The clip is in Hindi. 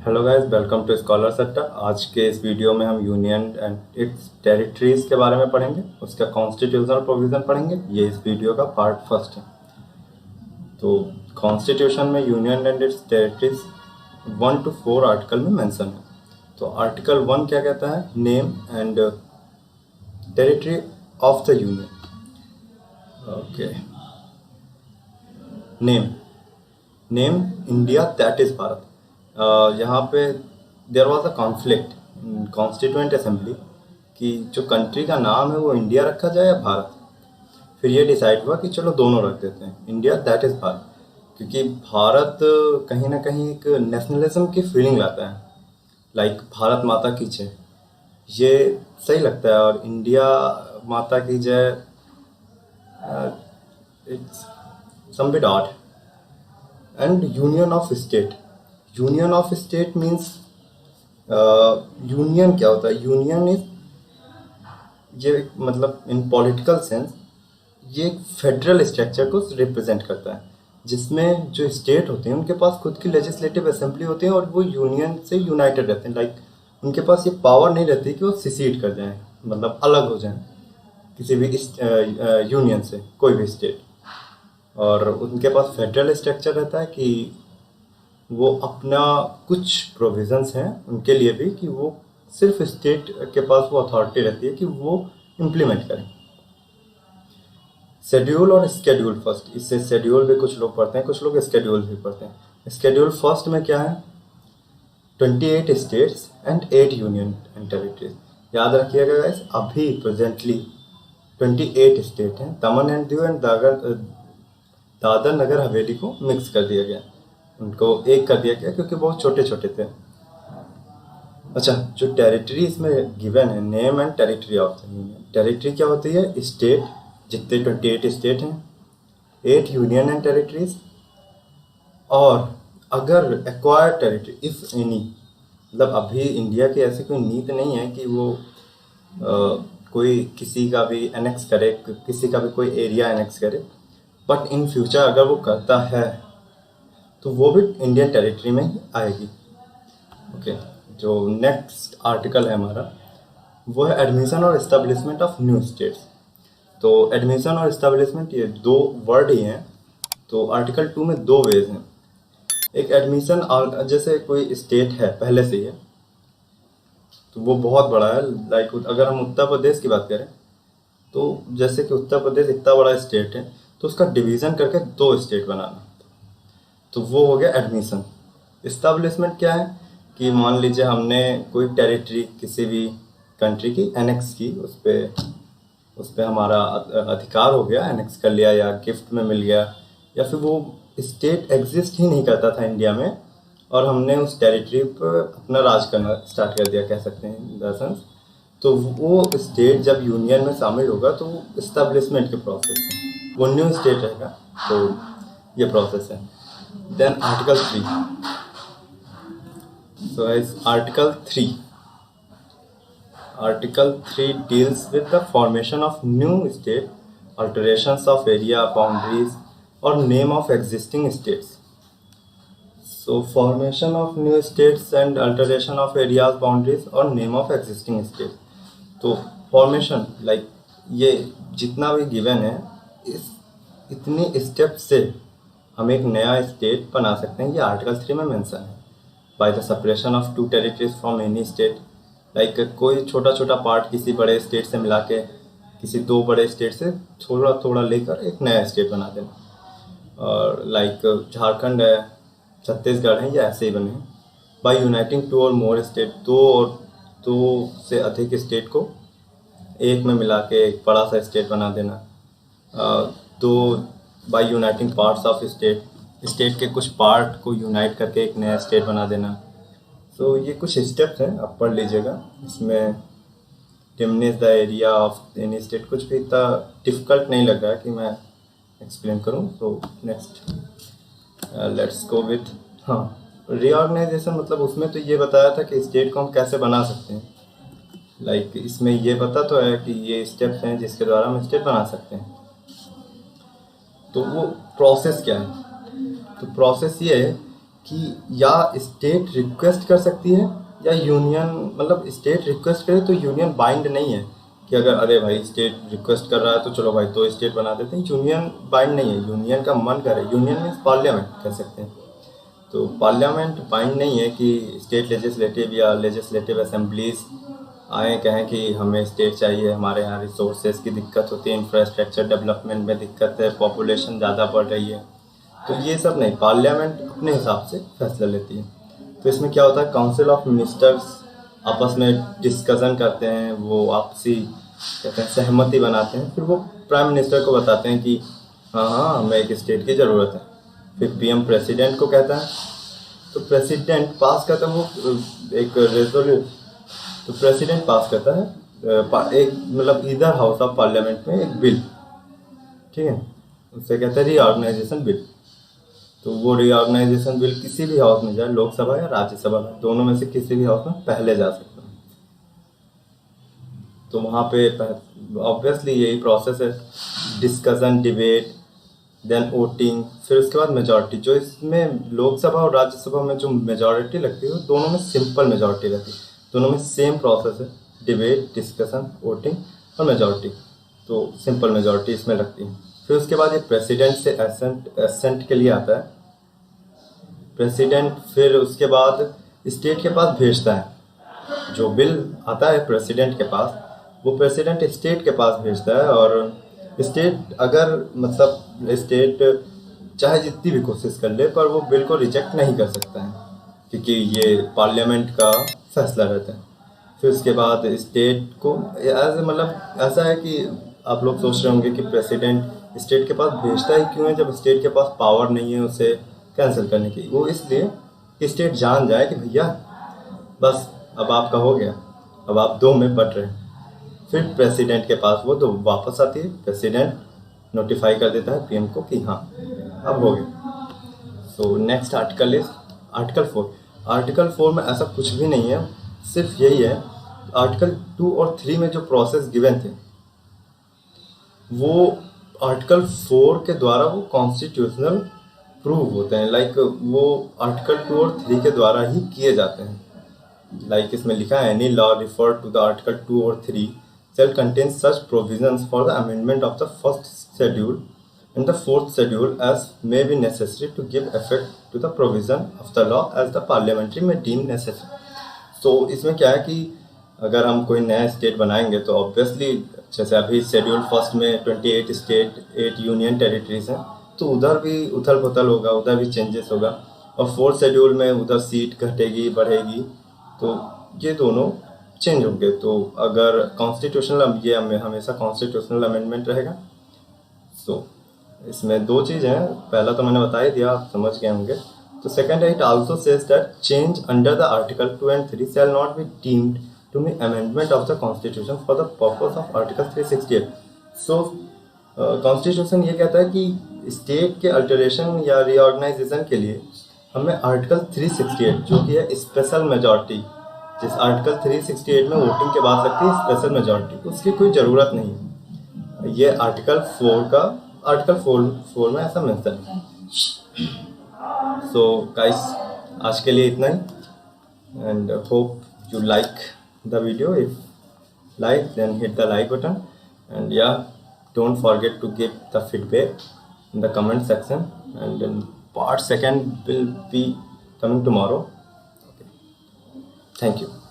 Hello guys, welcome to scholars Adda. आज के इस वीडियो में हम यूनियन एंड इट्स टेरिटरीज के बारे में पढ़ेंगे, उसका कॉन्स्टिट्यूशनल प्रोविज़न पढ़ेंगे। ये इस वीडियो का पार्ट फर्स्ट है। तो कॉन्स्टिट्यूशन में union and its territories 1 to 4 article में मेंशन है। तो आर्टिकल 1 क्या कहता है? Name and territory of the union. Okay, name India that is Bharat. यहाँ पे there was a conflict in constituent assembly कि जो कंट्री का नाम है वो इंडिया रखा जाए या भारत। फिर ये डिसाइड हुआ कि चलो दोनों रख देते हैं, इंडिया दैट इज़ भारत, क्योंकि भारत कहीं ना कहीं एक नेशनलिज्म की फीलिंग लाता है। लाइक भारत माता की जय, ये सही लगता है। और इंडिया माता की जय it's some bit odd. And union of state, union of state means union क्या होता है? यूनियन इज ये मतलब इन पॉलिटिकल सेंस ये एक फेडरल स्ट्रक्चर को रिप्रेजेंट करता है, जिसमें जो स्टेट होते हैं उनके पास खुद की लेजिस्लेटिव असेंबली होती है और वो यूनियन से यूनाइटेड रहते हैं। लाइक उनके पास ये पावर नहीं रहती कि वो सिसीड कर जाएं, मतलब अलग हो जाएं किसी भी यूनियन से, कोई भी स्टेट। और उनके पास फेडरल स्ट्रक्चर रहता है कि वो अपना कुछ प्रोविजंस हैं उनके लिए भी, कि वो सिर्फ स्टेट के पास वो अथॉरिटी रहती है कि वो इम्प्लीमेंट करें। शेड्यूल और स्केड्यूल फर्स्ट, इससे शेड्यूल भी कुछ लोग पढ़ते हैं, कुछ लोग स्केड्यूल भी पढ़ते हैं। शेड्यूल फर्स्ट में क्या है? 28 states and 8 union and territories. याद रखिएगा गाइस, अभी प्रेजेंटली 28 स्टेट हैं। दमन एंड दीव एंड दादर नगर हवेली को मिक्स कर दिया गया, उनको एक कर दिया गया क्योंकि बहुत छोटे छोटे थे। अच्छा, जो टेरिटरी इसमें गिवन है, name and territory of the union. Territory क्या होती है? स्टेट, जितने 28 स्टेट हैं, 8 यूनियन एंड टेरिटरीज, और अगर एक्वायर्ड टेरिटरी इफ एनी, मतलब अभी इंडिया की ऐसी कोई नीति नहीं है कि वो कोई किसी का भी एनेक्स करे, किसी का भी कोई एरिया एनेक्स करे, बट इन फ्यूचर अगर वो करता है तो वो भी इंडियन टेरिटरी में ही आएगी। ओके, जो नेक्स्ट आर्टिकल है हमारा वो है एडमिशन और इस्टेब्लिशमेंट ऑफ न्यू स्टेट्स। तो एडमिशन और इस्टेब्लिशमेंट ये दो वर्ड ही हैं। तो आर्टिकल 2 में 2 वेज हैं। एक एडमिशन, और जैसे कोई स्टेट है पहले से ही है तो वो बहुत बड़ा है। लाइक अगर हम उत्तर प्रदेश की बात करें तो जैसे कि उत्तर प्रदेश इतना बड़ा स्टेट है तो उसका डिवीज़न करके 2 स्टेट बनाना, तो वो हो गया एडमिशन। इस्टेब्लिशमेंट क्या है कि मान लीजिए हमने कोई टेरिटरी किसी भी कंट्री की एनेक्स की, उस पर हमारा अधिकार हो गया, एनेक्स कर लिया या गिफ्ट में मिल गया, या फिर वो स्टेट एग्जिस्ट ही नहीं करता था इंडिया में और हमने उस टेरिटरी पर अपना राज करना स्टार्ट कर दिया, कह सकते हैं दरअसल। तो वो स्टेट जब यूनियन में शामिल होगा तो वो इस्टेब्लिशमेंट के प्रोसेस है, वो न्यू स्टेट रहेगा। तो ये प्रोसेस है। Then Article 3. So as Article 3. Article 3 deals with the formation of new state, alterations of area boundaries or name of existing states. So formation of new states and alteration of areas boundaries or name of existing states. तो formation like ये जितना भी given है, इतनी स्टेप से हम एक नया स्टेट बना सकते हैं। ये आर्टिकल 3 में मेंशन है। By the separation of 2 territories from any state, like कोई छोटा छोटा पार्ट किसी बड़े स्टेट से मिला के, किसी 2 बड़े स्टेट से थोड़ा थोड़ा लेकर एक नया स्टेट बना देना। और लाइक झारखंड है, छत्तीसगढ़ है, ये ऐसे ही बने। बाय यूनाइटिंग 2 और मोर स्टेट, 2 से अधिक स्टेट को एक में मिला के एक बड़ा सा स्टेट बना देना। By uniting parts of state, state के कुछ पार्ट को यूनाइट करके एक नया स्टेट बना देना। तो ये कुछ स्टेप्स हैं, आप पढ़ लीजिएगा। इसमें diminish the area of any state, कुछ भी इतना डिफ़िकल्ट नहीं लग रहा है कि मैं एक्सप्लेन करूं। तो next let's go with reorganisation. मतलब उसमें तो ये बताया था कि स्टेट को हम कैसे बना सकते हैं। लाइक इसमें ये पता तो है कि ये स्टेप्स हैं जिसके द्वारा हम स्टेट बना सकते हैं। तो वो प्रोसेस क्या है? तो प्रोसेस ये है कि या स्टेट रिक्वेस्ट कर सकती है या यूनियन, मतलब स्टेट रिक्वेस्ट करे तो यूनियन बाइंड नहीं है कि अगर अरे भाई स्टेट रिक्वेस्ट कर रहा है तो चलो भाई तो स्टेट बना देते हैं। यूनियन बाइंड नहीं है, यूनियन का मन करे, यूनियन मीन्स पार्लियामेंट कह सकते हैं। तो पार्लियामेंट बाइंड नहीं है कि स्टेट लेजिस्लेटिव या लेजिस्लेटिव असेंबलीज आए कहें कि हमें स्टेट चाहिए, हमारे यहाँ रिसोर्सेज की दिक्कत होती है, इंफ्रास्ट्रक्चर डेवलपमेंट में दिक्कत है, पॉपुलेशन ज़्यादा बढ़ रही है, तो ये सब नहीं, पार्लियामेंट अपने हिसाब से फैसला लेती है। तो इसमें क्या होता है, काउंसिल ऑफ मिनिस्टर्स आपस में डिस्कशन करते हैं, वो आपसी कहते हैं सहमति बनाते हैं, फिर वो प्राइम मिनिस्टर को बताते हैं कि हाँ हाँ हमें एक स्टेट की ज़रूरत है। फिर पीएम प्रेसिडेंट को कहता है, तो प्रेसिडेंट पास करता है वो एक रेजोल्यूशन, तो प्रेसिडेंट पास करता है एक मतलब इधर हाउस ऑफ पार्लियामेंट में एक बिल, ठीक है, उससे कहते हैं रीऑर्गेनाइजेशन बिल। तो वो रीऑर्गेनाइजेशन बिल किसी भी हाउस में जाए, लोकसभा या राज्यसभा में, दोनों में से किसी भी हाउस में पहले जा सकता है। तो वहाँ पे ऑब्वियसली यही प्रोसेस है, डिस्कशन, डिबेट, देन वोटिंग, फिर उसके बाद मेजॉरिटी। जो इसमें लोकसभा और राज्यसभा में जो मेजॉरिटी लगती है वो दोनों में सिंपल मेजॉरिटी रहती है, दोनों में सेम प्रोसेस है, डिबेट, डिस्कशन, वोटिंग और मेजॉरिटी। तो सिंपल मेजॉरिटी इसमें लगती है। फिर उसके बाद ये प्रेसिडेंट से एसेंट के लिए आता है प्रेसिडेंट, फिर उसके बाद स्टेट के पास भेजता है। जो बिल आता है प्रेसिडेंट के पास, वो प्रेसिडेंट स्टेट के पास भेजता है, और स्टेट अगर मतलब स्टेट चाहे जितनी भी कोशिश कर ले पर वो बिल को रिजेक्ट नहीं कर सकता है, क्योंकि ये पार्लियामेंट का फैसला रहता है। फिर उसके बाद स्टेट को मतलब ऐसा है कि आप लोग सोच रहे होंगे कि प्रेसिडेंट स्टेट के पास भेजता ही क्यों है जब स्टेट के पास पावर नहीं है उसे कैंसिल करने की। वो इसलिए कि स्टेट जान जाए कि भैया बस अब आपका हो गया, अब आप दो में बट रहे हैं। फिर प्रेसिडेंट के पास वो तो वापस आती है, प्रेसिडेंट नोटिफाई कर देता है पीएम को कि हाँ अब हो गया। So next article is article 4। Article 4 में ऐसा कुछ भी नहीं है, सिर्फ यही है आर्टिकल 2 और 3 में जो प्रोसेस गिवन थे वो आर्टिकल 4 के द्वारा वो कॉन्स्टिट्यूशनल प्रूव होते हैं। लाइक वो आर्टिकल 2 और 3 के द्वारा ही किए जाते हैं। लाइक इसमें लिखा है any law refer to the article 2 और 3 shall contain such provisions for the amendment of the first schedule and the fourth schedule as may be necessary to give effect to the provision of the law as the parliamentary may deem necessary। तो इसमें क्या है कि अगर हम कोई नया स्टेट बनाएंगे तो ऑब्वियसली जैसे अभी शेड्यूल फर्स्ट में 28 स्टेट 8 यूनियन टेरिटरीज हैं, तो उधर भी उथल पुथल होगा, उधर भी चेंजेस होगा, और फोर्थ शेड्यूल में उधर सीट घटेगी बढ़ेगी, तो ये दोनों चेंज होंगे। तो अगर कॉन्स्टिट्यूशनल, ये हमेशा कॉन्स्टिट्यूशनल अमेंडमेंट रहेगा। सो इसमें दो चीज़ें हैं, पहला तो मैंने बता ही दिया, आप समझ गए होंगे। तो सेकंड है, it also says that change under the article 2 and 3 shall not be deemed to be amendment of the constitution for the purpose of article 368। So constitution ये कहता है कि स्टेट के अल्टरेशन या रीऑर्गेनाइजेशन के लिए हमें आर्टिकल 368 जो कि है स्पेशल मेजॉरिटी, जिस आर्टिकल 368 में वोटिंग के बाद लगती है स्पेशल मेजॉरिटी, उसकी कोई ज़रूरत नहीं है। ये आर्टिकल 4 में ऐसा मेंशन है। सो गाइस आज के लिए इतना ही, and hope you like the video. If like, then hit the like button, and yeah, don't forget to give the feedback in the comment section, and then part second will be coming tomorrow. Okay. Thank you.